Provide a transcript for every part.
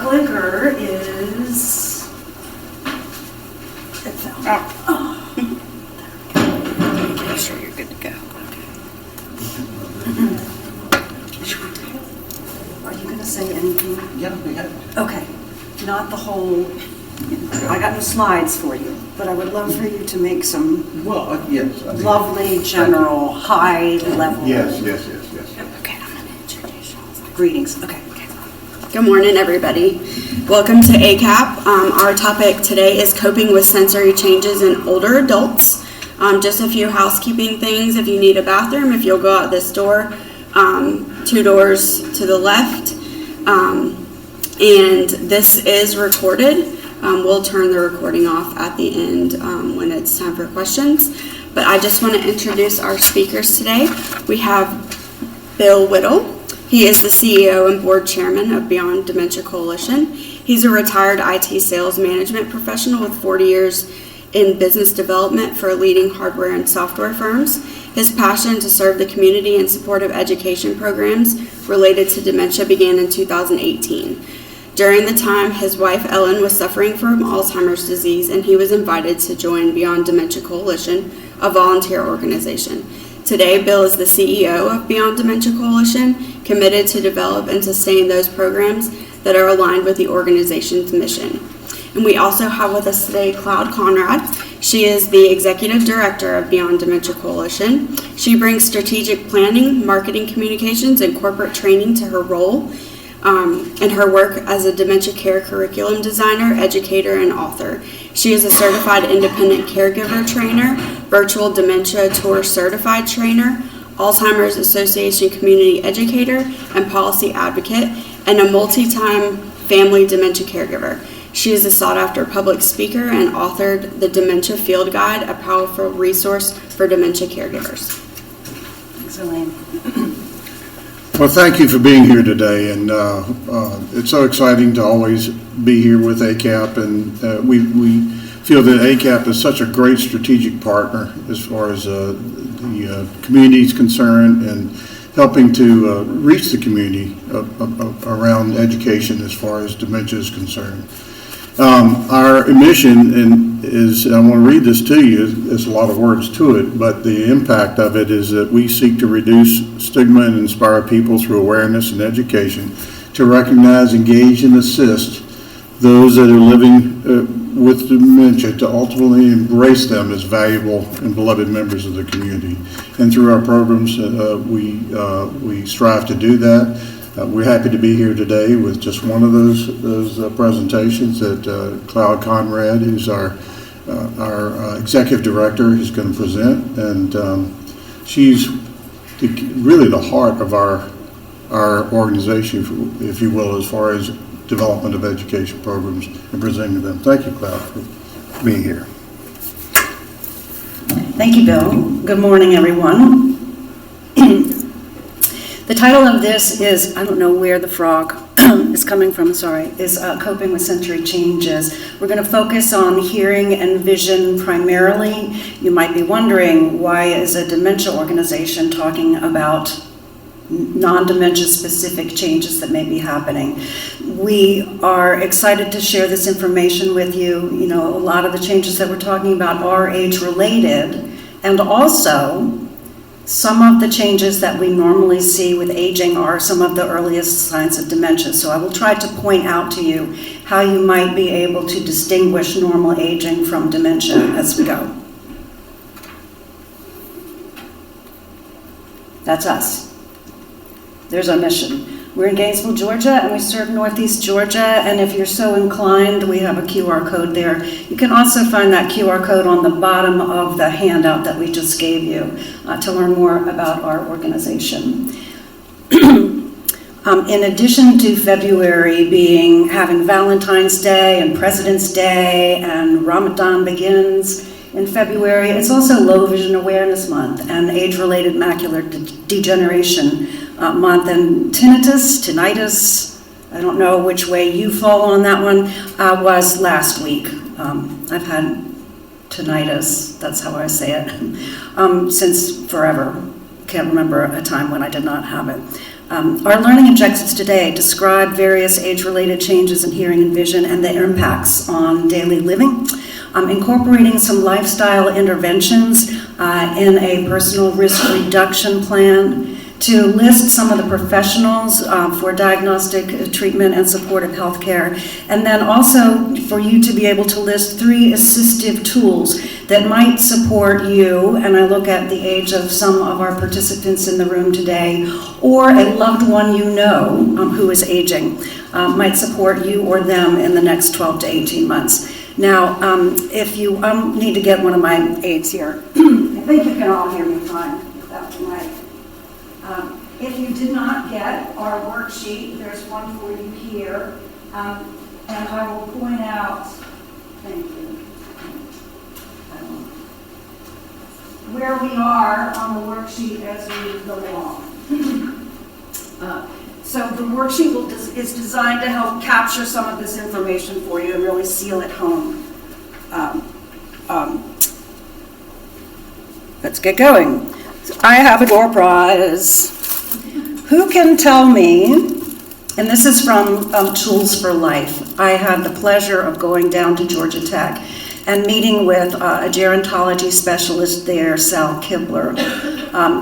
clicker is... It fell. Oh. Make sure you're good to go. Are you going to say anything? Yeah, we have. Okay, not the whole, I got no slides for you, but I would love for you to make some Well, yes. I think- lovely, general, high level Yes. Okay, I'm going to introduce you. greetings. Okay. Good morning, everybody. Welcome to ACAP. Our topic today is coping with sensory changes in older adults. Just a few housekeeping things. If you need a bathroom, if you'll go out this door, 2 doors to the left. And this is recorded. We'll turn the recording off at the end when it's time for questions. But I just want to introduce our speakers today. We have Bill Whittle. He is the CEO and board chairman of Beyond Dementia Coalition. He's a retired IT sales management professional with 40 years in business development for leading hardware and software firms. His passion to serve the community in support of education programs related to dementia began in 2018. During the time, his wife Ellen was suffering from Alzheimer's disease, and he was invited to join Beyond Dementia Coalition, a volunteer organization. Today, Bill is the CEO of Beyond Dementia Coalition, committed to develop and sustain those programs that are aligned with the organization's mission. And we also have with us today Conrad. She is the executive director of Beyond Dementia Coalition. She brings strategic planning, marketing communications, and corporate training to her role and her work as a dementia care curriculum designer, educator, and author. She is a certified independent caregiver trainer, virtual dementia tour certified trainer, Alzheimer's Association community educator, and policy advocate, and a multi-time family dementia caregiver. She is a sought-after public speaker and authored the Dementia Field Guide, a powerful resource for dementia caregivers. Thanks, Elaine. Well, thank you for being here today, and it's so exciting to always be here with ACAP, and we feel that ACAP is such a great strategic partner as far as the community is concerned and helping to reach the community around education as far as dementia is concerned. Our mission is, I want to read this to you, there's a lot of words to it, but the impact of it is that we seek to reduce stigma and inspire people through awareness and education to recognize, engage, and assist those that are living with dementia to ultimately embrace them as valuable and beloved members of the community. And through our programs, we strive to do that. We're happy to be here today with just one of those presentations that Conrad, who's our executive director, is going to present, and she's really the heart of our organization, if you will, as far as development of education programs and presenting them. Thank you, Cloud, for being here. Thank you, Bill. Good morning, everyone. The title of this is, I don't know where the frog is coming from, is Coping with Sensory Changes. We're going to focus on hearing and vision primarily. You might be wondering, why is a dementia organization talking about non-dementia specific changes that may be happening? We are excited to share this information with you. You know, a lot of the changes that we're talking about are age related, and also some of the changes that we normally see with aging are some of the earliest signs of dementia. So I will try to point out to you how you might be able to distinguish normal aging from dementia as we go. That's us. There's our mission. We're in Gainesville, Georgia, and we serve Northeast Georgia, and if you're so inclined, we have a QR code there. You can also find that QR code on the bottom of the handout that we just gave you to learn more about our organization. In addition to February having Valentine's Day and President's Day and Ramadan begins in February, it's also Low Vision Awareness Month and Age-Related Macular Degeneration Month, and tinnitus, I don't know which way you fall on that one, was last week. I've had tinnitus, that's how I say it, since forever. Can't remember a time when I did not have it. Our learning objectives today describe various age-related changes in hearing and vision and their impacts on daily living, incorporating some lifestyle interventions in a personal risk reduction plan, to list some of the professionals for diagnostic treatment and supportive healthcare, and then also for you to be able to list 3 assistive tools that might support you, and I look at the age of some of our participants in the room today, or a loved one you know who is aging, might support you or them in the next 12 to 18 months. Now, if you need to get one of my aids here, I think you can all hear me fine without the mic. If you did not get our worksheet, there's one for you here, and I will point out, thank you, where we are on the worksheet as we go along. So the worksheet is designed to help capture some of this information for you and really seal it home. Let's get going. I have a door prize. Who can tell me, and this is from Tools for Life. I had the pleasure of going down to Georgia Tech and meeting with a gerontology specialist there, Sal Kibler,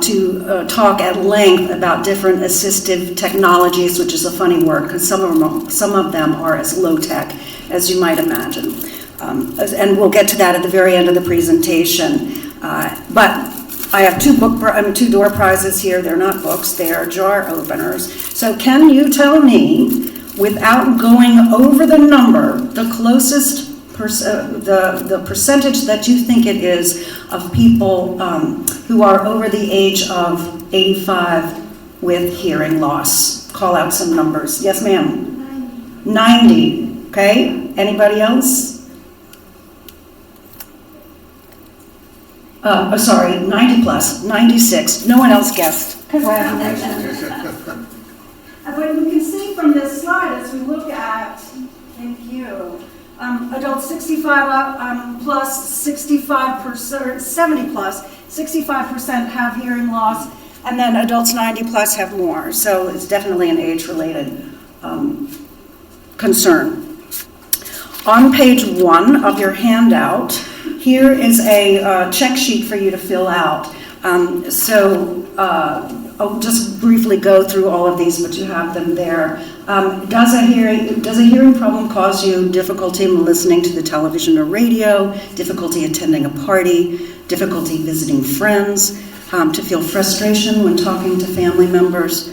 to talk at length about different assistive technologies, which is a funny word because some of them are as low-tech as you might imagine. And we'll get to that at the very end of the presentation. But I have 2 door prizes here. They're not books, they are jar openers. So can you tell me, without going over the number, the closest the percentage that you think it is of people who are over the age of 85 with hearing loss? Call out some numbers. Yes, ma'am? 90. Okay. Anybody else? 90 plus, 96. No one else guessed. Congratulations. But you can see from this slide as we look at, thank you, adults 65 up plus 65%, 70 plus, 65% have hearing loss, and then adults 90 plus have more. So it's definitely an age-related concern. On page 1 of your handout, here is a check sheet for you to fill out. I'll just briefly go through all of these, but you have them there. Does a hearing problem cause you difficulty in listening to the television or radio, difficulty attending a party, difficulty visiting friends, to feel frustration when talking to family members,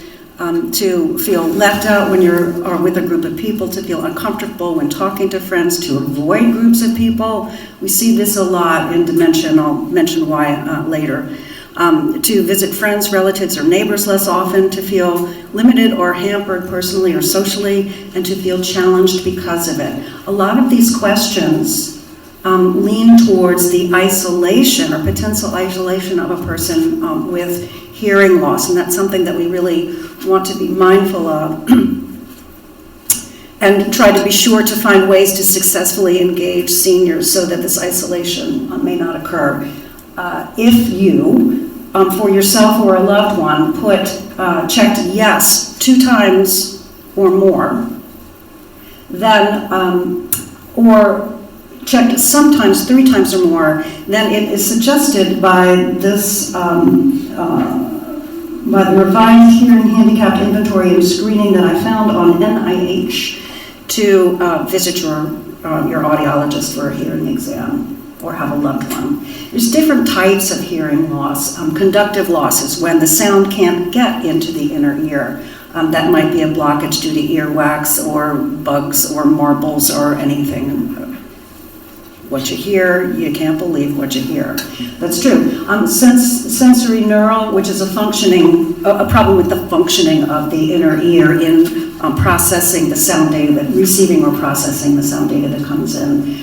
to feel left out when you're with a group of people, to feel uncomfortable when talking to friends, to avoid groups of people? We see this a lot in dementia, and I'll mention why later. To visit friends, relatives, or neighbors less often, to feel limited or hampered personally or socially, and to feel challenged because of it. A lot of these questions lean towards the isolation or potential isolation of a person with hearing loss, and that's something that we really want to be mindful of and try to be sure to find ways to successfully engage seniors so that this isolation may not occur. If you, for yourself or a loved one, checked yes 2 times or more, then, or checked sometimes 3 times or more, then it is suggested by this, by the revised hearing handicapped inventory and screening that I found on NIH to visit your audiologist for a hearing exam or have a loved one. There's different types of hearing loss. Conductive loss is when the sound can't get into the inner ear. That might be a blockage due to earwax or bugs or marbles or anything. What you hear, you can't believe what you hear. That's true. Sensory neural, which is a problem with the functioning of the inner ear in processing the sound data, receiving or processing the sound data that comes in.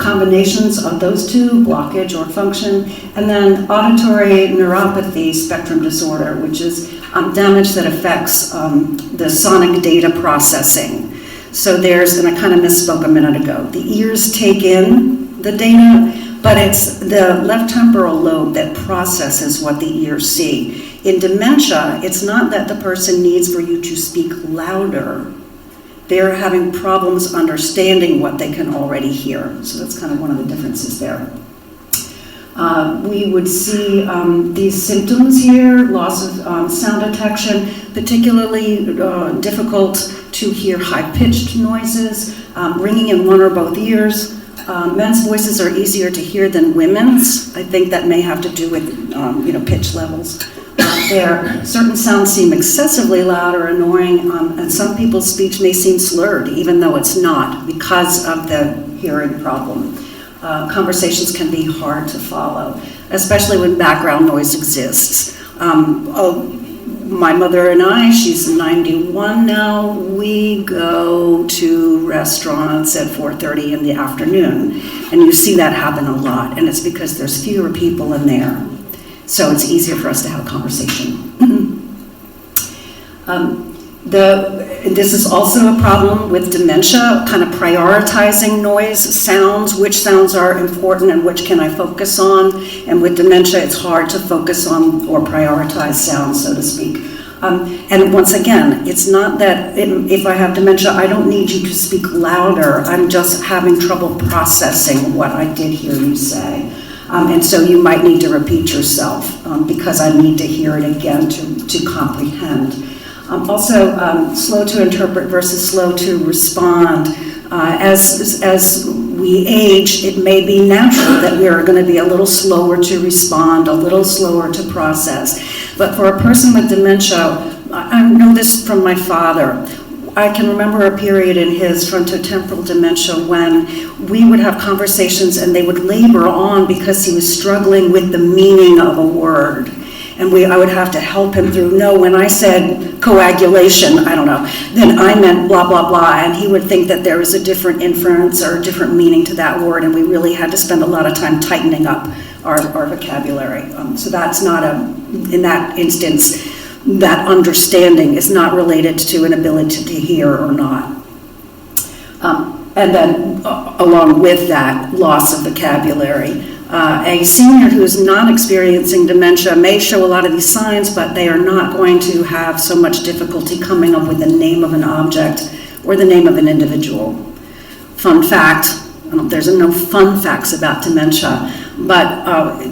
Combinations of those two, blockage or function, and then auditory neuropathy spectrum disorder, which is damage that affects the sonic data processing. So there's, and I kind of misspoke a minute ago, the ears take in the data, but it's the left temporal lobe that processes what the ears see. In dementia, it's not that the person needs for you to speak louder. They're having problems understanding what they can already hear. So that's kind of one of the differences there. We would see these symptoms here, loss of sound detection, particularly difficult to hear high-pitched noises, ringing in one or both ears. Men's voices are easier to hear than women's. I think that may have to do with pitch levels. There, certain sounds seem excessively loud or annoying, and some people's speech may seem slurred, even though it's not, because of the hearing problem. Conversations can be hard to follow, especially when background noise exists. My mother and I, she's 91 now, we go to restaurants at 4:30 in the afternoon, and you see that happen a lot, and it's because there's fewer people in there, so it's easier for us to have a conversation. This is also a problem with dementia, kind of prioritizing noise, sounds, which sounds are important and which can I focus on. And with dementia, it's hard to focus on or prioritize sounds, so to speak. And once again, it's not that if I have dementia, I don't need you to speak louder. I'm just having trouble processing what I did hear you say. And so you might need to repeat yourself because I need to hear it again to comprehend. Also, slow to interpret versus slow to respond. As we age, it may be natural that we are going to be a little slower to respond, a little slower to process. But for a person with dementia, I know this from my father. I can remember a period in his frontotemporal dementia when we would have conversations and they would labor on because he was struggling with the meaning of a word. And I would have to help him through, no, when I said coagulation, I don't know, then I meant blah, blah, blah, and he would think that there was a different inference or a different meaning to that word, and we really had to spend a lot of time tightening up our vocabulary. So that's not in that instance, that understanding is not related to an ability to hear or not. And then along with that, loss of vocabulary. A senior who is not experiencing dementia may show a lot of these signs, but they are not going to have so much difficulty coming up with the name of an object or the name of an individual. Fun fact, there's no fun facts about dementia, but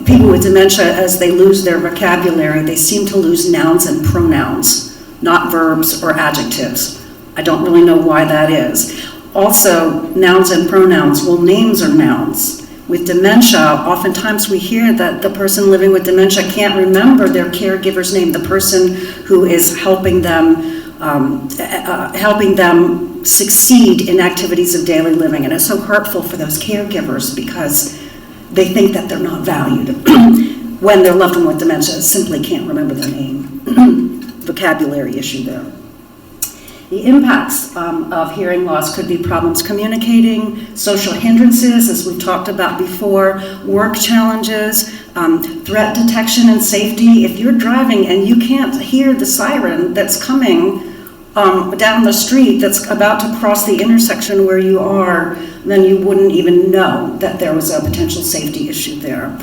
people with dementia, as they lose their vocabulary, they seem to lose nouns and pronouns, not verbs or adjectives. I don't really know why that is. Also, nouns and pronouns, well, names are nouns. With dementia, oftentimes we hear that the person living with dementia can't remember their caregiver's name, the person who is helping them succeed in activities of daily living. And it's so hurtful for those caregivers because they think that they're not valued when their loved one with dementia simply can't remember their name. Vocabulary issue there. The impacts of hearing loss could be problems communicating, social hindrances, as we've talked about before, work challenges, threat detection and safety. If you're driving and you can't hear the siren that's coming down the street that's about to cross the intersection where you are, then you wouldn't even know that there was a potential safety issue there.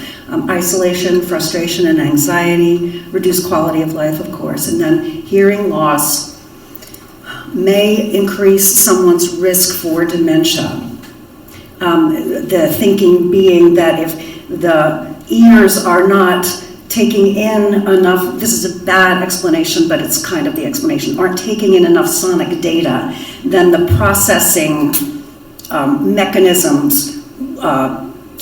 Isolation, frustration, and anxiety, reduced quality of life, of course, and then hearing loss may increase someone's risk for dementia. The thinking being that if the ears are not taking in enough, this is a bad explanation, but it's kind of the explanation, aren't taking in enough sonic data, then the processing mechanisms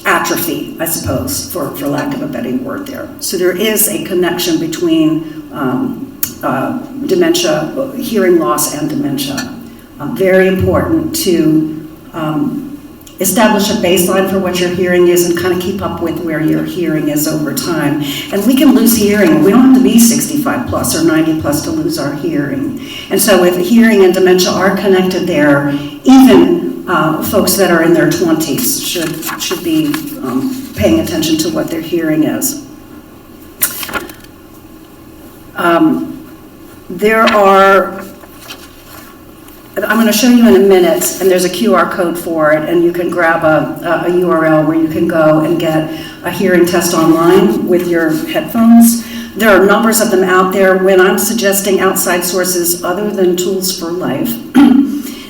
atrophy, I suppose, for lack of a better word there. So there is a connection between dementia, hearing loss and dementia. Very important to establish a baseline for what your hearing is and kind of keep up with where your hearing is over time. And we can lose hearing. We don't have to be 65 plus or 90 plus to lose our hearing. And so if hearing and dementia are connected there, even folks that are in their 20s should be paying attention to what their hearing is. I'm going to show you in a minute, and there's a QR code for it, and you can grab a URL where you can go and get a hearing test online with your headphones. There are numbers of them out there. When I'm suggesting outside sources other than Tools for Life,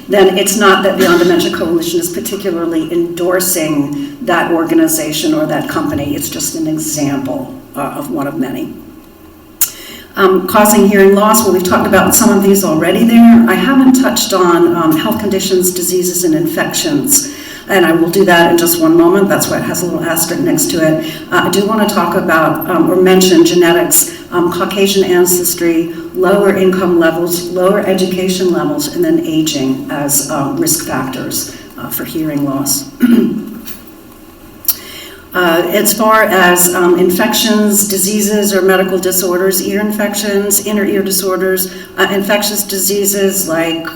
then it's not that Beyond Dementia Coalition is particularly endorsing that organization or that company. It's just an example of one of many. Causing hearing loss, well, we've talked about some of these already there. I haven't touched on health conditions, diseases, and infections, and I will do that in just one moment. That's why it has a little asterisk next to it. I do want to talk about or mention genetics, Caucasian ancestry, lower income levels, lower education levels, and then aging as risk factors for hearing loss. As far as infections, diseases, or medical disorders, ear infections, inner ear disorders, infectious diseases like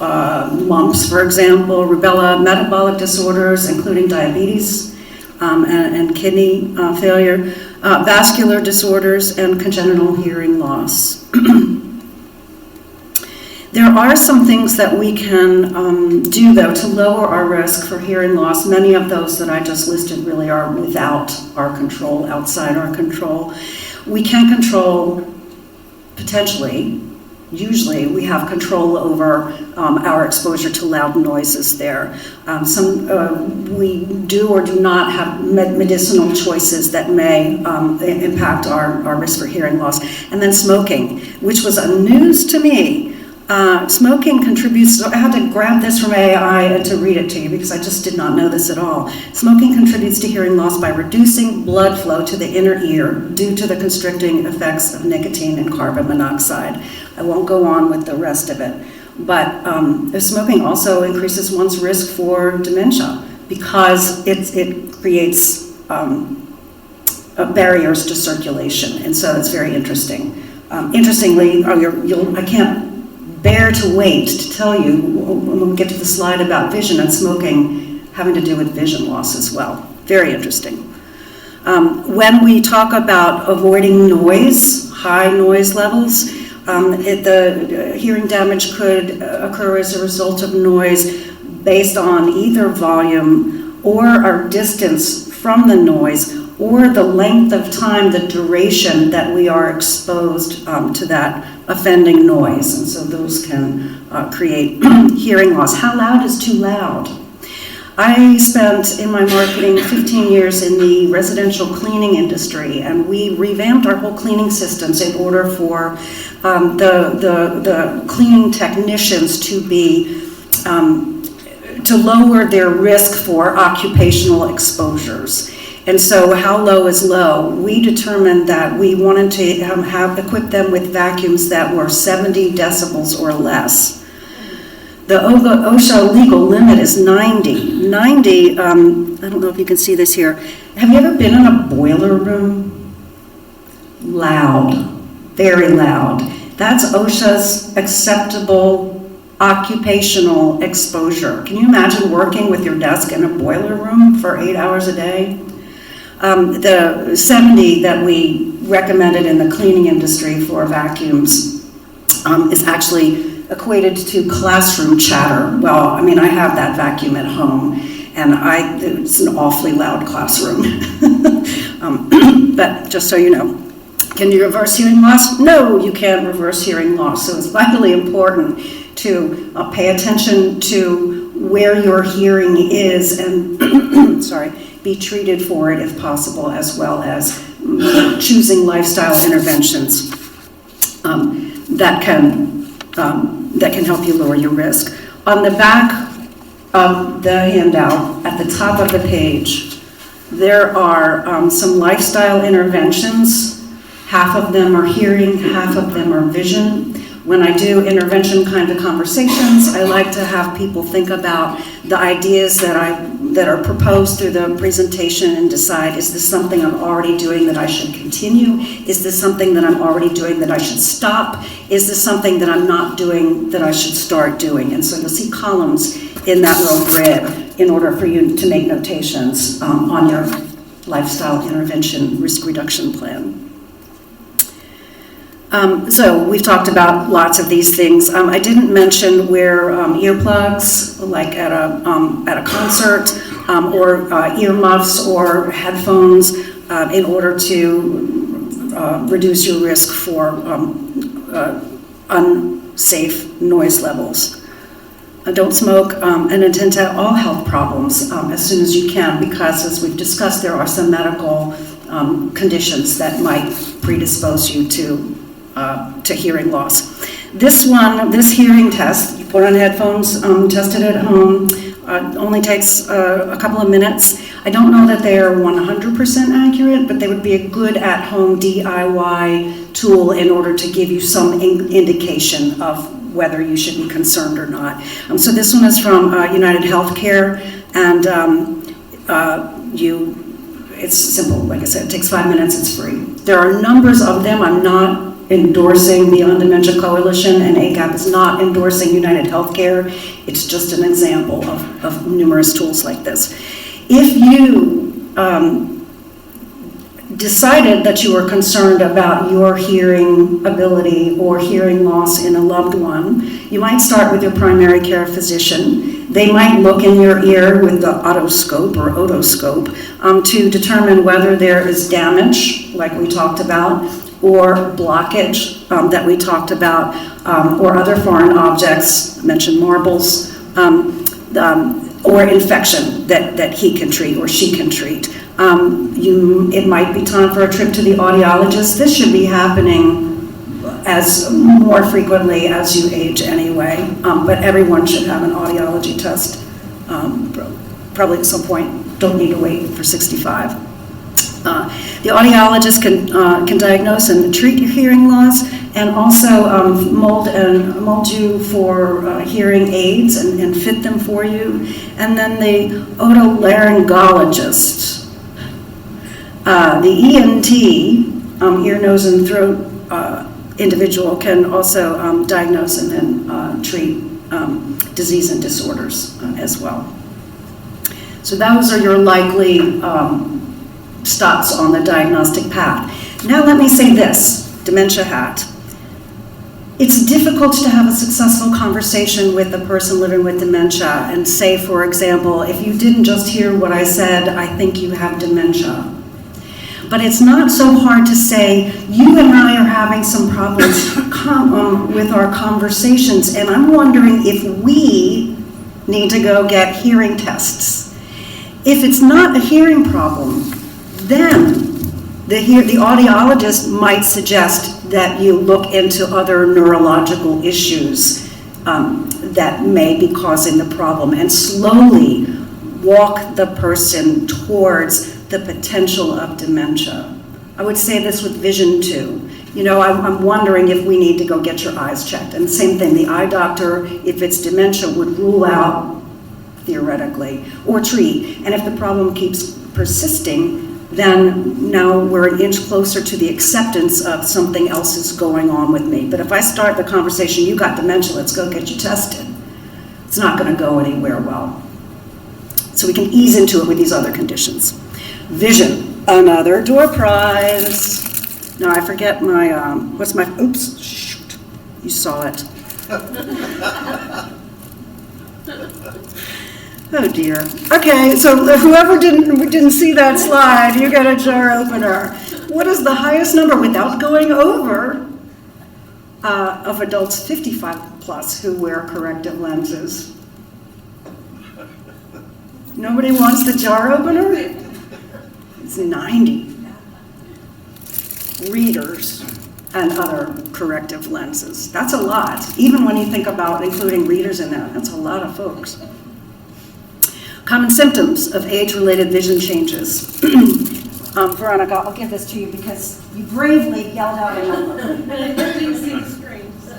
mumps, for example, rubella, metabolic disorders, including diabetes and kidney failure, vascular disorders, and congenital hearing loss. There are some things that we can do, though, to lower our risk for hearing loss. Many of those that I just listed really are without our control, outside our control. We can control, potentially, usually, we have control over our exposure to loud noises there. We do or do not have medicinal choices that may impact our risk for hearing loss. And then smoking, which was a news to me. Smoking contributes, I had to grab this from AI and to read it to you because I just did not know this at all. Smoking contributes to hearing loss by reducing blood flow to the inner ear due to the constricting effects of nicotine and carbon monoxide. I won't go on with the rest of it. But smoking also increases one's risk for dementia because it creates barriers to circulation. And so it's very interesting. Interestingly, I can't bear to wait to tell you when we get to the slide about vision and smoking having to do with vision loss as well. Very interesting. When we talk about avoiding noise, high noise levels, the hearing damage could occur as a result of noise based on either volume or our distance from the noise or the length of time, the duration that we are exposed to that offending noise. And so those can create hearing loss. How loud is too loud? I spent in my marketing 15 years in the residential cleaning industry, and we revamped our whole cleaning systems in order for the cleaning technicians to be to lower their risk for occupational exposures. And so how low is low? We determined that we wanted to equip them with vacuums that were 70 decibels or less. The OSHA legal limit is 90. 90, I don't know if you can see this here. Have you ever been in a boiler room? Loud, very loud. That's OSHA's acceptable occupational exposure. Can you imagine working with your desk in a boiler room for 8 hours a day? The 70 that we recommended in the cleaning industry for vacuums is actually equated to classroom chatter. Well, I mean, I have that vacuum at home, and it's an awfully loud classroom. But just so you know, can you reverse hearing loss? No, you can't reverse hearing loss. So it's vitally important to pay attention to where your hearing is and be treated for it if possible, as well as choosing lifestyle interventions that can help you lower your risk. On the back of the handout, at the top of the page, there are some lifestyle interventions. Half of them are hearing, half of them are vision. When I do intervention kind of conversations, I like to have people think about the ideas that are proposed through the presentation and decide, is this something I'm already doing that I should continue? Is this something that I'm already doing that I should stop? Is this something that I'm not doing that I should start doing? And so you'll see columns in that little grid in order for you to make notations on your lifestyle intervention risk reduction plan. So we've talked about lots of these things. I didn't mention where earplugs, like at a concert, or earmuffs or headphones, in order to reduce your risk for unsafe noise levels. Don't smoke and attend to all health problems as soon as you can, because as we've discussed, there are some medical conditions that might predispose you to hearing loss. This hearing test, you put on headphones, test it at home, only takes a couple of minutes. I don't know that they are 100% accurate, but they would be a good at-home DIY tool in order to give you some indication of whether you should be concerned or not. So this one is from United Healthcare, and it's simple. Like I said, it takes 5 minutes, it's free. There are numbers of them. I'm not endorsing Beyond Dementia Coalition, and ACAP is not endorsing United Healthcare. It's just an example of numerous tools like this. If you decided that you were concerned about your hearing ability or hearing loss in a loved one, you might start with your primary care physician. They might look in your ear with the otoscope or otoscope to determine whether there is damage, like we talked about, or blockage that we talked about, or other foreign objects, I mentioned marbles, or infection that he can treat or she can treat. It might be time for a trip to the audiologist. This should be happening as more frequently as you age anyway, but everyone should have an audiology test, probably at some point. Don't need to wait for 65. The audiologist can diagnose and treat your hearing loss, and also mold you for hearing aids and fit them for you. And then the otolaryngologist, the ENT, ear, nose, and throat individual can also diagnose and then treat disease and disorders as well. So those are your likely stops on the diagnostic path. Now let me say this, dementia hat. It's difficult to have a successful conversation with a person living with dementia and say, for example, if you didn't just hear what I said, I think you have dementia. But it's not so hard to say, you and I are having some problems with our conversations, and I'm wondering if we need to go get hearing tests. If it's not a hearing problem, then the audiologist might suggest that you look into other neurological issues that may be causing the problem, and slowly walk the person towards the potential of dementia. I would say this with vision too. You know, I'm wondering if we need to go get your eyes checked. And the same thing, the eye doctor, if it's dementia, would rule out, theoretically, or treat. And if the problem keeps persisting, then now we're an inch closer to the acceptance of something else is going on with me. But if I start the conversation, you got dementia, let's go get you tested, it's not going to go anywhere well. So we can ease into it with these other conditions. Vision, another door prize. Now I forget my, oops, shoot, you saw it. Oh dear. Okay, so whoever didn't see that slide, you get a jar opener. What is the highest number without going over of adults 55 plus who wear corrective lenses? Nobody wants the jar opener? It's 90 readers and other corrective lenses. That's a lot. Even when you think about including readers in there, that's a lot of folks. Common symptoms of age-related vision changes. Veronica, I'll give this to you because you bravely yelled out a number. I didn't see the screen. So.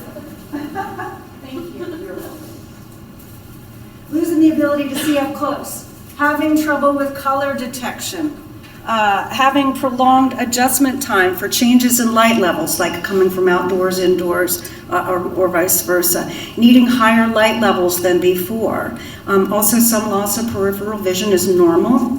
Thank you. You're welcome. Losing the ability to see up close. Having trouble with color detection. Having prolonged adjustment time for changes in light levels, like coming from outdoors, indoors, or vice versa. Needing higher light levels than before. Also, some loss of peripheral vision is normal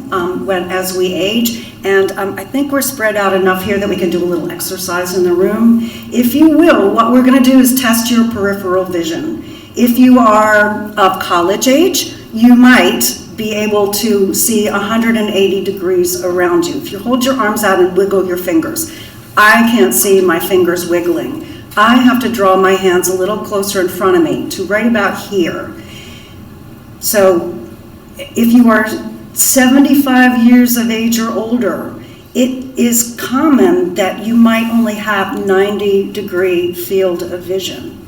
as we age, and I think we're spread out enough here that we can do a little exercise in the room. If you will, what we're going to do is test your peripheral vision. If you are of college age, you might be able to see 180 degrees around you. If you hold your arms out and wiggle your fingers, I can't see my fingers wiggling. I have to draw my hands a little closer in front of me to right about here. So if you are 75 years of age or older, it is common that you might only have 90-degree field of vision.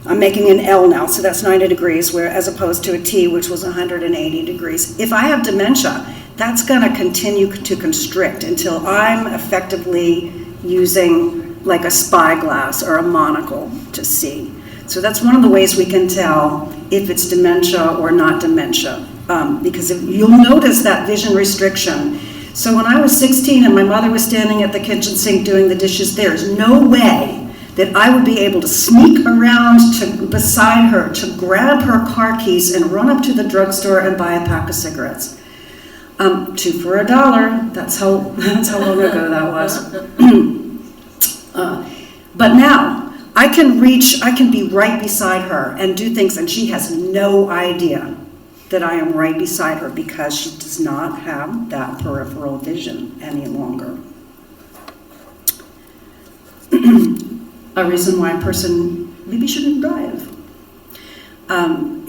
I'm making an L now, so that's 90 degrees, where as opposed to a T, which was 180 degrees. If I have dementia, that's going to continue to constrict until I'm effectively using like a spyglass or a monocle to see. So that's one of the ways we can tell if it's dementia or not dementia, because you'll notice that vision restriction. So when I was 16 and my mother was standing at the kitchen sink doing the dishes, there's no way that I would be able to sneak around beside her to grab her car keys and run up to the drugstore and buy a pack of cigarettes. 2 for $1, that's how long ago that was. But now, I can be right beside her and do things, and she has no idea that I am right beside her because she does not have that peripheral vision any longer. A reason why a person maybe shouldn't drive.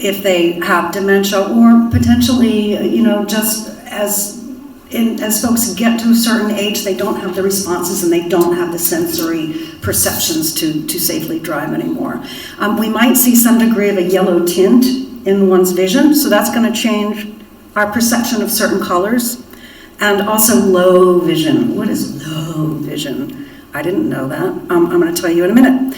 If they have dementia, or potentially, just as folks get to a certain age, they don't have the responses and they don't have the sensory perceptions to safely drive anymore. We might see some degree of a yellow tint in one's vision, so that's going to change our perception of certain colors. And also low vision. What is low vision? I didn't know that. I'm going to tell you in a minute.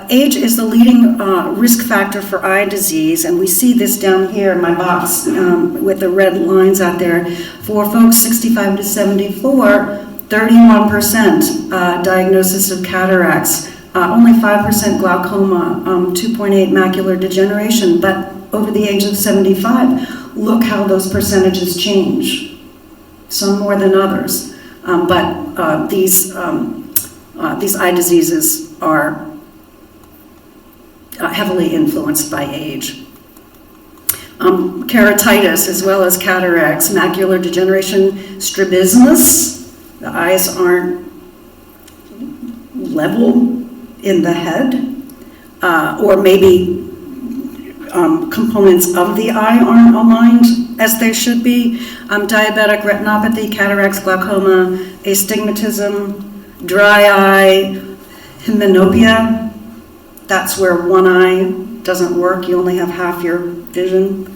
Age is the leading risk factor for eye disease, and we see this down here in my box with the red lines out there. For folks 65 to 74, 31% diagnosis of cataracts, only 5% glaucoma, 2.8 macular degeneration, but over the age of 75, look how those percentages change. Some more than others, but these eye diseases are heavily influenced by age. Keratitis, as well as cataracts, macular degeneration, strabismus. The eyes aren't level in the head, or maybe components of the eye aren't aligned as they should be. Diabetic retinopathy, cataracts, glaucoma, astigmatism, dry eye, hemianopia. That's where one eye doesn't work. You only have half your vision.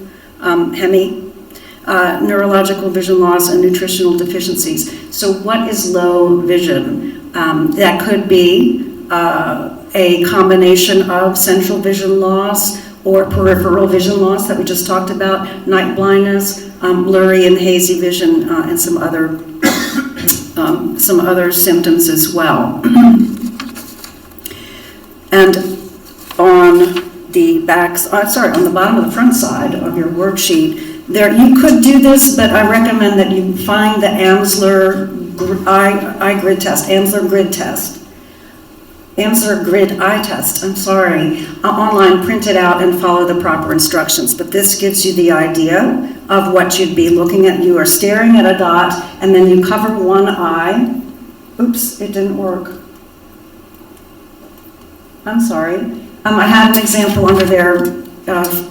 Neurological vision loss and nutritional deficiencies. So what is low vision? That could be a combination of central vision loss or peripheral vision loss that we just talked about, night blindness, blurry and hazy vision, and some other symptoms as well. And on the on the bottom of the front side of your worksheet, there you could do this, but I recommend that you find the Amsler eye grid test, Amsler grid test. Amsler grid eye test, online, print it out and follow the proper instructions. But this gives you the idea of what you'd be looking at. You are staring at a dot and then you cover one eye. Oops, it didn't work. I'm sorry. I had an example under there of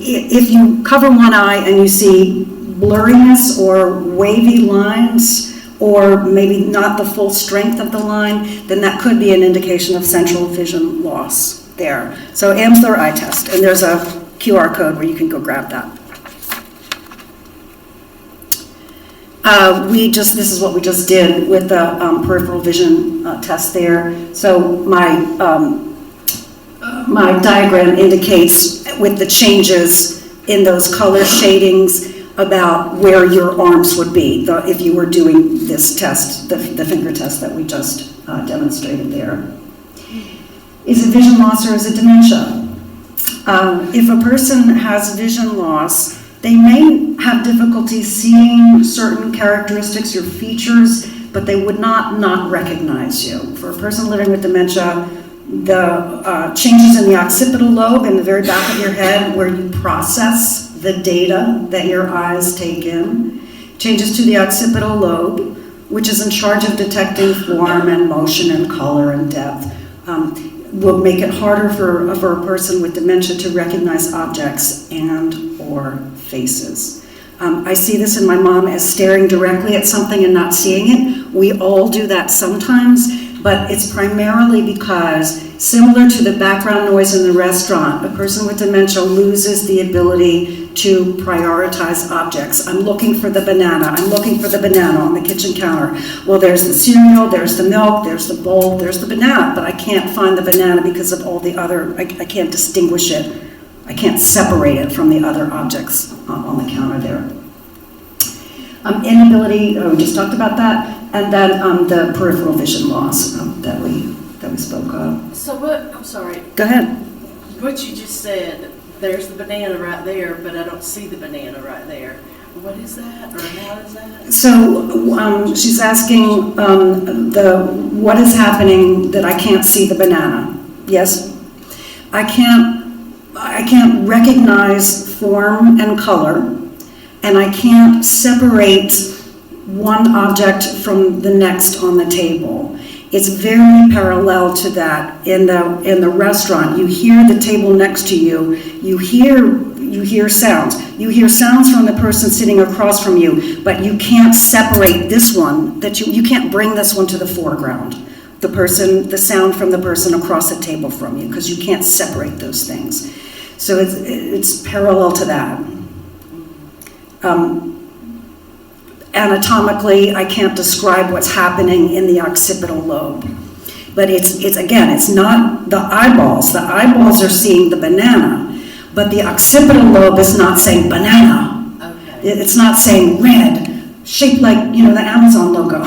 if you cover one eye and you see blurriness or wavy lines, or maybe not the full strength of the line, then that could be an indication of central vision loss there. So Amsler eye test, and there's a QR code where you can go grab that. This is what we just did with the peripheral vision test there. So my diagram indicates with the changes in those color shadings about where your arms would be if you were doing this test, the finger test that we just demonstrated there. Is it vision loss or is it dementia? If a person has vision loss, they may have difficulty seeing certain characteristics or features, but they would not recognize you. For a person living with dementia, the changes in the occipital lobe in the very back of your head where you process the data that your eyes take in, changes to the occipital lobe, which is in charge of detecting form and motion and color and depth, will make it harder for a person with dementia to recognize objects and or faces. I see this in my mom as staring directly at something and not seeing it. We all do that sometimes, but it's primarily because, similar to the background noise in the restaurant, a person with dementia loses the ability to prioritize objects. I'm looking for the banana. I'm looking for the banana on the kitchen counter. Well, there's the cereal, there's the milk, there's the bowl, there's the banana, but I can't find the banana because of all the other, I can't distinguish it. I can't separate it from the other objects on the counter there. Inability, we just talked about that, and then the peripheral vision loss that we spoke of. So what, I'm sorry, Go ahead. what you just said, there's the banana right there, but I don't see the banana right there. What is that, or how is that? So she's asking what is happening that I can't see the banana? Yes, I can't recognize form and color, and I can't separate one object from the next on the table. It's very parallel to that in the restaurant. You hear the table next to you. You hear sounds. You hear sounds from the person sitting across from you, but you can't separate this one. You can't bring this one to the foreground. The sound from the person across the table from you, because you can't separate those things. So it's parallel to that. Anatomically, I can't describe what's happening in the occipital lobe. But it's not the eyeballs. The eyeballs are seeing the banana, but the occipital lobe is not saying banana. Okay. It's not saying red, shaped like, the Amazon logo.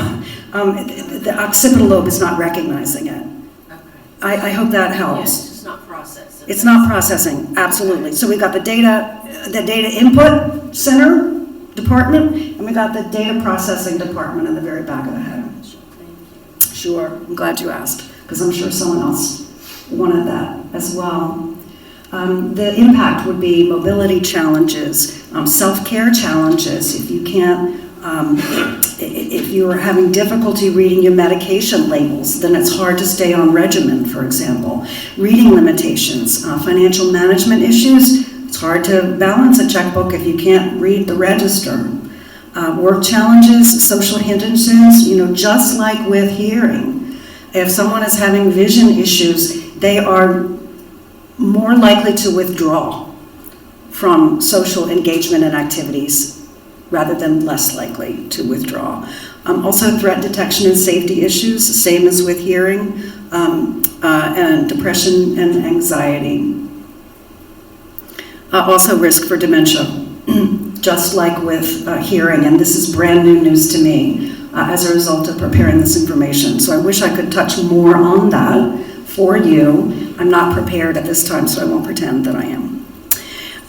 The occipital lobe is not recognizing it. Okay. I hope that Yeah, helps. it's just not processing. It's not processing, absolutely. So we got the data input center department, and we got the data processing department in the very back of the head. Thank you. Sure, I'm glad you asked, because I'm sure someone else wanted that as well. The impact would be mobility challenges, self-care challenges. If you can't, if you're having difficulty reading your medication labels, then it's hard to stay on regimen, for example. Reading limitations, financial management issues. It's hard to balance a checkbook if you can't read the register. Work challenges, social hindrances, just like with hearing. If someone is having vision issues, they are more likely to withdraw from social engagement and activities rather than less likely to withdraw. Also threat detection and safety issues, same as with hearing, and depression and anxiety. Also risk for dementia, just like with hearing, and this is brand new news to me as a result of preparing this information. So I wish I could touch more on that for you. I'm not prepared at this time, so I won't pretend that I am.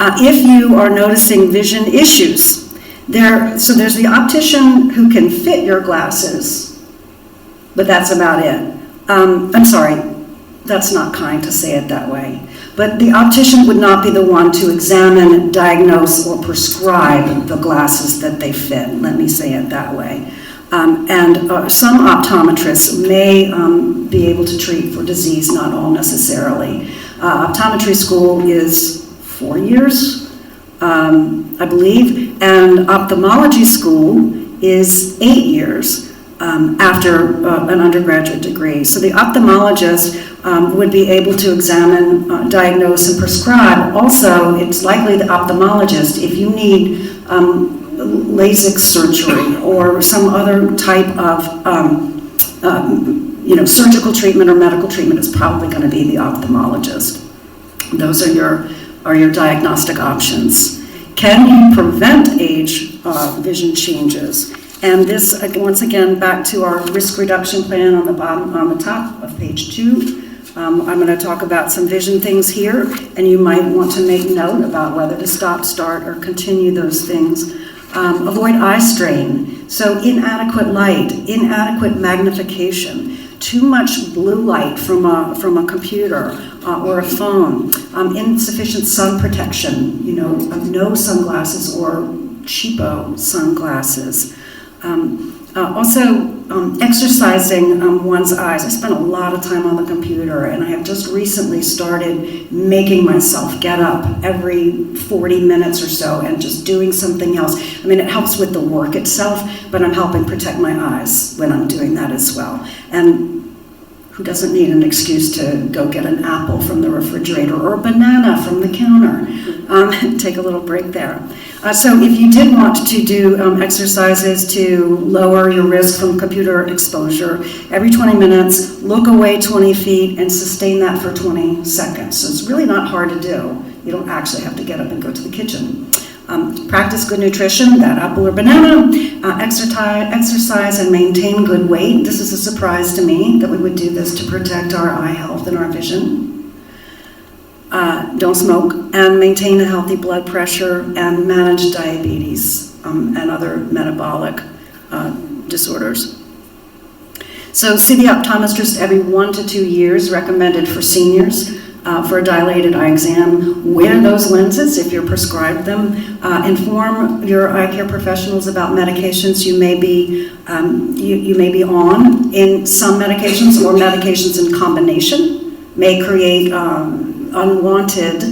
If you are noticing vision issues, there's the optician who can fit your glasses, but that's about it. I'm sorry, that's not kind to say it that way. But the optician would not be the one to examine, diagnose, or prescribe the glasses that they fit. Let me say it that way. Some optometrists may be able to treat for disease, not all necessarily. Optometry school is 4 years, I believe, and ophthalmology school is 8 years after an undergraduate degree. So the ophthalmologist would be able to examine, diagnose, and prescribe. Also, it's likely the ophthalmologist, if you need LASIK surgery or some other type of surgical treatment or medical treatment, is probably going to be the ophthalmologist. Those are your diagnostic options. Can you prevent age vision changes? And this, once again, back to our risk reduction plan on the top of page 2. I'm going to talk about some vision things here, and you might want to make note about whether to stop, start, or continue those things. Avoid eye strain. So inadequate light, inadequate magnification, too much blue light from a computer or a phone, insufficient sun protection, no sunglasses or cheapo sunglasses. Also, exercising one's eyes. I spend a lot of time on the computer, and I have just recently started making myself get up every 40 minutes or so and just doing something else. I mean, it helps with the work itself, but I'm helping protect my eyes when I'm doing that as well. And who doesn't need an excuse to go get an apple from the refrigerator or a banana from the counter? Take a little break there. So if you did want to do exercises to lower your risk from computer exposure, every 20 minutes, look away 20 feet and sustain that for 20 seconds. So it's really not hard to do. You don't actually have to get up and go to the kitchen. Practice good nutrition, that apple or banana, exercise and maintain good weight. This is a surprise to me that we would do this to protect our eye health and our vision. Don't smoke, and maintain a healthy blood pressure and manage diabetes and other metabolic disorders. So see the optometrist every 1 to 2 years, recommended for seniors. For a dilated eye exam, wear those lenses if you're prescribed them. Inform your eye care professionals about medications you may be on. In some medications or medications in combination may create unwanted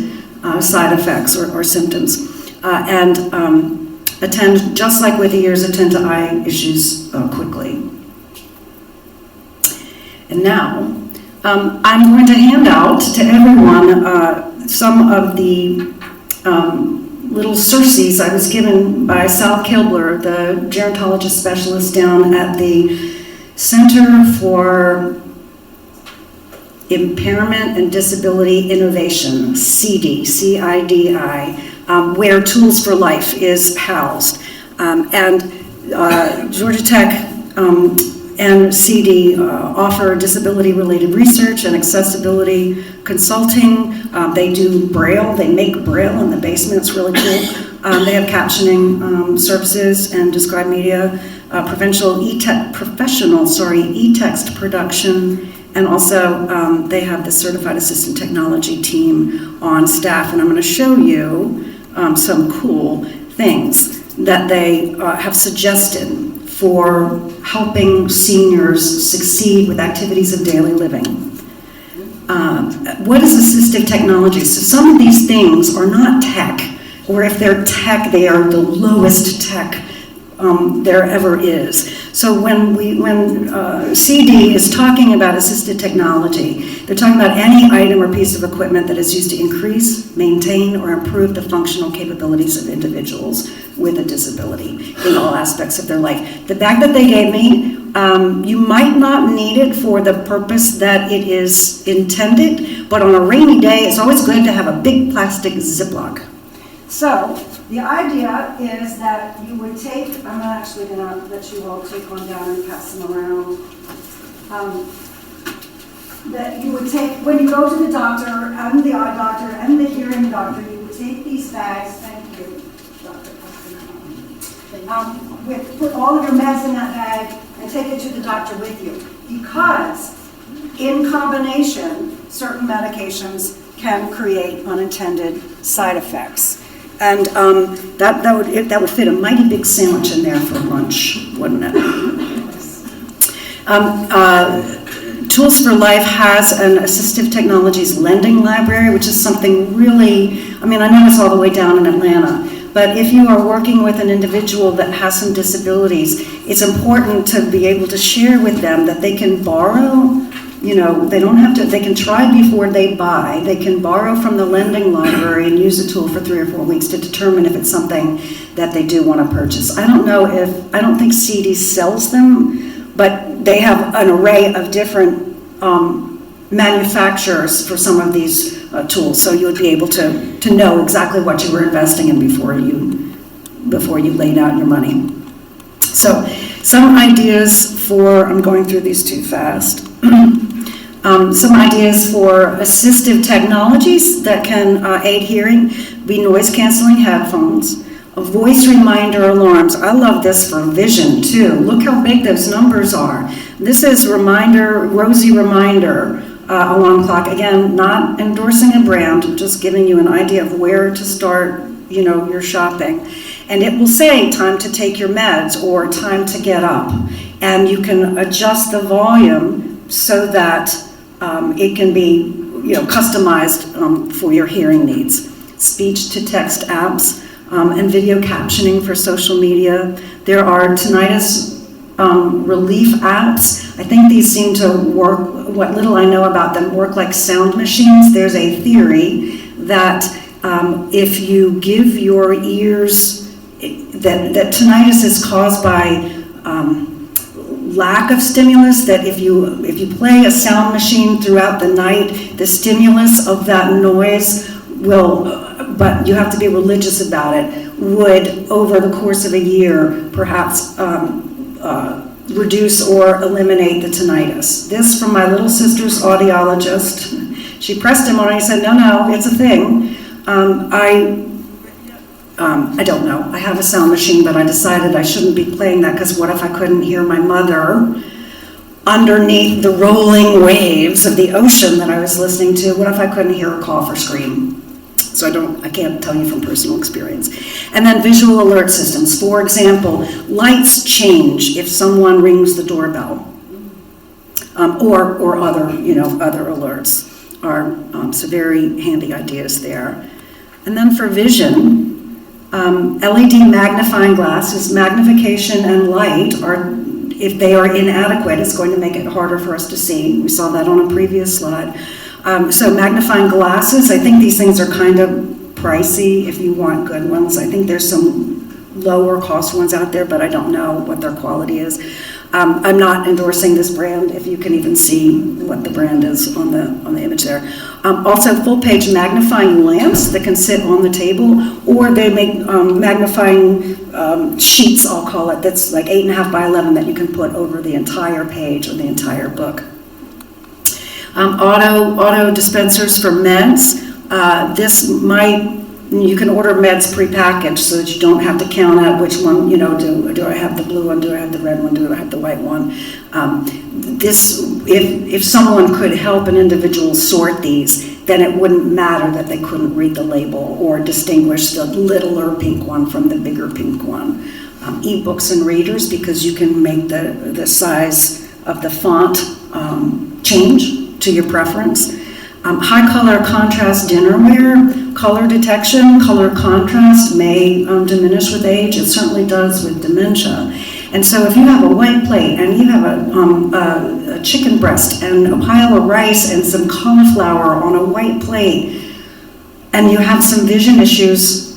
side effects or symptoms. And attend, just like with the ears, attend to eye issues quickly. And now, I'm going to hand out to everyone some of the little Circes I was given by Sal Kilbler, the gerontologist specialist down at the Center for Impairment and Disability Innovation, CD, CIDI, where Tools for Life is housed. And Georgia Tech and CD offer disability-related research and accessibility consulting. They do Braille. They make Braille in the basement. It's really cool. They have captioning services and described media, professional e-text production, and also they have the certified assistant technology team on staff. And I'm going to show you some cool things that they have suggested for helping seniors succeed with activities of daily living. What is assistive technology? So some of these things are not tech, or if they're tech, they are the lowest tech there ever is. So when CD is talking about assistive technology, they're talking about any item or piece of equipment that is used to increase, maintain, or improve the functional capabilities of individuals with a disability in all aspects of their life. The bag that they gave me, you might not need it for the purpose that it is intended, but on a rainy day, it's always good to have a big plastic Ziploc. So the idea is that you would take, I'm actually going to let you all take one down and pass them around. That you would take, when you go to the doctor, and the eye doctor, and the hearing doctor, you would take these bags, thank you, Dr. put all of your meds in that bag and take it to the doctor with you. Because in combination, certain medications can create unintended side effects. And that would fit a mighty big sandwich in there for lunch, wouldn't it? Tools for Life has an assistive technologies lending library, which is something really, I mean, I know it's all the way down in Atlanta, but if you are working with an individual that has some disabilities, it's important to be able to share with them that they can borrow. You know, they don't have to, they can try before they buy. They can borrow from the lending library and use the tool for 3 or 4 weeks to determine if it's something that they do want to purchase. I don't think CD sells them, but they have an array of different manufacturers for some of these tools. So you would be able to know exactly what you were investing in before you laid out your money. So some ideas for, I'm going through these too fast. Some ideas for assistive technologies that can aid hearing be noise canceling headphones, voice reminder alarms. I love this for vision too. Look how big those numbers are. This is Rosie Reminder alarm clock. Again, not endorsing a brand, just giving you an idea of where to start, your shopping. And it will say time to take your meds or time to get up. And you can adjust the volume so that it can be customized for your hearing needs. Speech-to-text apps and video captioning for social media. There are tinnitus relief apps. I think these seem to work, what little I know about them, work like sound machines. There's a theory that if you give your ears, that tinnitus is caused by lack of stimulus, that if you play a sound machine throughout the night, the stimulus of that noise will, but you have to be religious about it, would over the course of a year perhaps reduce or eliminate the tinnitus. This from my little sister's audiologist. She pressed him on it and he said, no, it's a thing. I don't know. I have a sound machine, but I decided I shouldn't be playing that because what if I couldn't hear my mother underneath the rolling waves of the ocean that I was listening to? What if I couldn't hear her cough or scream? So I can't tell you from personal experience. And then visual alert systems. For example, lights change if someone rings the doorbell, or other alerts are so very handy ideas there. And then for vision, LED magnifying glasses, magnification and light are, if they are inadequate, it's going to make it harder for us to see. We saw that on a previous slide. So magnifying glasses, I think these things are kind of pricey if you want good ones. I think there's some lower cost ones out there, but I don't know what their quality is. I'm not endorsing this brand, if you can even see what the brand is on the image there. Also full page magnifying lamps that can sit on the table, or they make magnifying sheets, I'll call it, that's like 8.5 by 11 that you can put over the entire page or the entire book. Auto dispensers for meds. You can order meds prepackaged so that you don't have to count out which one, do I have the blue one, do I have the red one, do I have the white one? If someone could help an individual sort these, then it wouldn't matter that they couldn't read the label or distinguish the littler pink one from the bigger pink one. E-books and readers, because you can make the size of the font change to your preference. High color contrast dinnerware, color detection, color contrast may diminish with age. It certainly does with dementia. And so if you have a white plate and you have a chicken breast and a pile of rice and some cauliflower on a white plate, and you have some vision issues,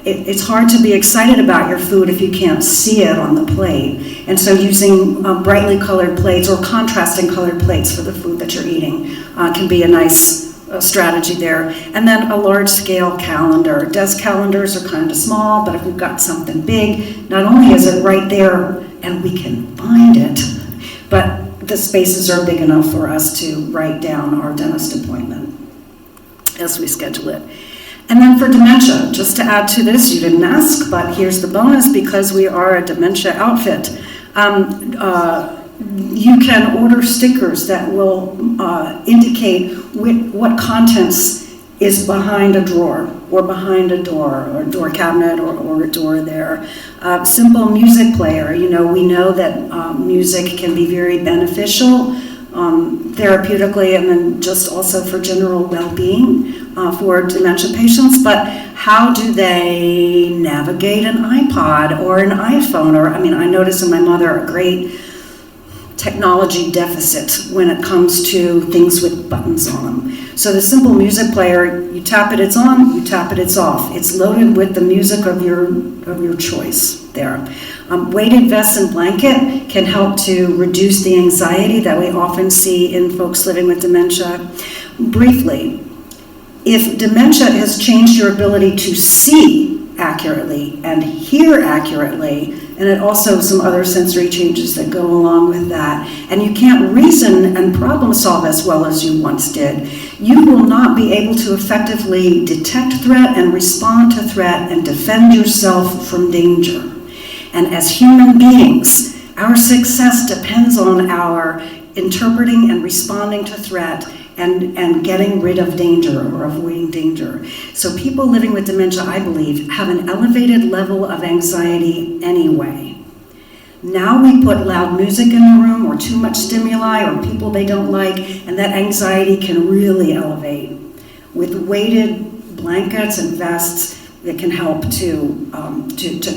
it's hard to be excited about your food if you can't see it on the plate. And so using brightly colored plates or contrasting colored plates for the food that you're eating can be a nice strategy there. And then a large scale calendar. Desk calendars are kind of small, but if we've got something big, not only is it right there and we can find it, but the spaces are big enough for us to write down our dentist appointment as we schedule it. And then for dementia, just to add to this, you didn't ask, but here's the bonus because we are a dementia outfit. You can order stickers that will indicate what contents is behind a drawer or behind a door or a door cabinet or a door there. Simple music player, we know that music can be very beneficial therapeutically and then just also for general well-being for dementia patients, but how do they navigate an iPod or an iPhone? I notice in my mother a great technology deficit when it comes to things with buttons on them. So the simple music player, you tap it, it's on, you tap it, it's off. It's loaded with the music of your choice there. Weighted vest and blanket can help to reduce the anxiety that we often see in folks living with dementia. Briefly, if dementia has changed your ability to see accurately and hear accurately, and it also some other sensory changes that go along with that, and you can't reason and problem solve as well as you once did, you will not be able to effectively detect threat and respond to threat and defend yourself from danger. And as human beings, our success depends on our interpreting and responding to threat and getting rid of danger or avoiding danger. So people living with dementia, I believe, have an elevated level of anxiety anyway. Now we put loud music in the room or too much stimuli or people they don't like, and that anxiety can really elevate. With weighted blankets and vests, that can help to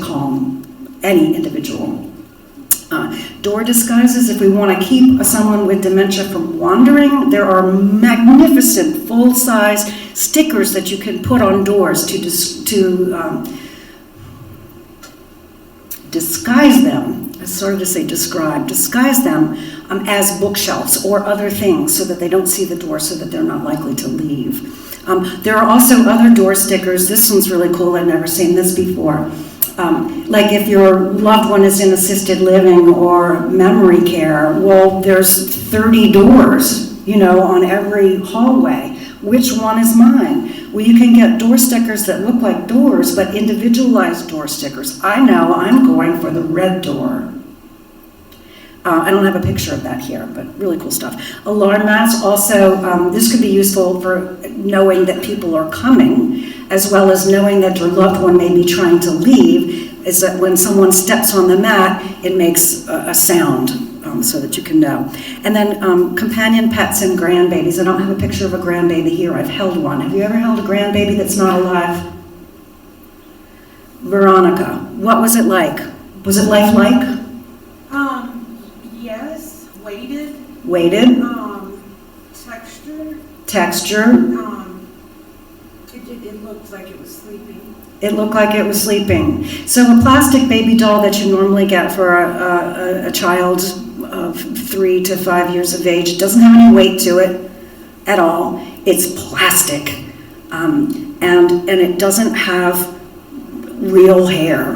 calm any individual. Door disguises, if we want to keep someone with dementia from wandering, there are magnificent full-size stickers that you can put on doors to disguise them. I started to say describe. Disguise them as bookshelves or other things so that they don't see the door, so that they're not likely to leave. There are also other door stickers. This one's really cool. I've never seen this before. Like if your loved one is in assisted living or memory care, well, there's 30 doors, on every hallway. Which one is mine? Well, you can get door stickers that look like doors, but individualized door stickers. I know I'm going for the red door. I don't have a picture of that here, but really cool stuff. Alarm mats also, this could be useful for knowing that people are coming, as well as knowing that your loved one may be trying to leave, is that when someone steps on the mat, it makes a sound so that you can know. And then companion pets and grandbabies. I don't have a picture of a grandbaby here. I've held one. Have you ever held a grandbaby that's not alive? Veronica, what was it like? Was it lifelike? Yes, weighted. Weighted? Texture. It looked like it was sleeping. It looked like it was sleeping. So a plastic baby doll that you normally get for a child of 3 to 5 years of age doesn't have any weight to it at all. It's plastic, and it doesn't have real hair,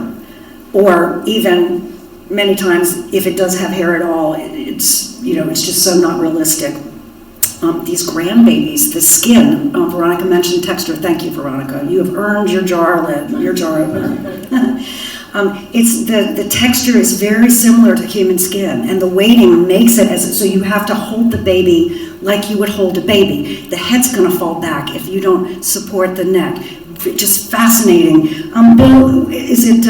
or even many times if it does have hair at all, it's just so not realistic. These grandbabies, the skin, Veronica mentioned texture. Thank you, Veronica. You have earned your jar opener. It's the texture is very similar to human skin, and the weighting makes it so you have to hold the baby like you would hold a baby. The head's going to fall back if you don't support the neck. Just fascinating. Bill, is it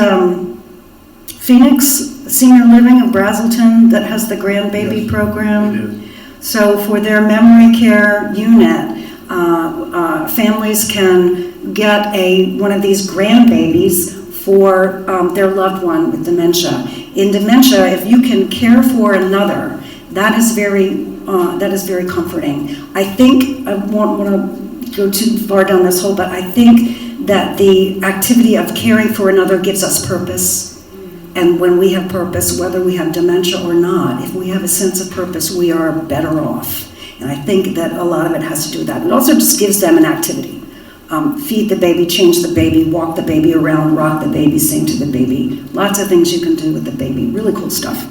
Phoenix Senior Living of Brazelton that has the grandbaby program? It is. So for their memory care unit, families can get one of these grandbabies for their loved one with dementia. In dementia, if you can care for another, that is very comforting. I think I won't want to go too far down this hole, but I think that the activity of caring for another gives us purpose. And when we have purpose, whether we have dementia or not, if we have a sense of purpose, we are better off. And I think that a lot of it has to do with that. It also just gives them an activity. Feed the baby, change the baby, walk the baby around, rock the baby, sing to the baby. Lots of things you can do with the baby. Really cool stuff.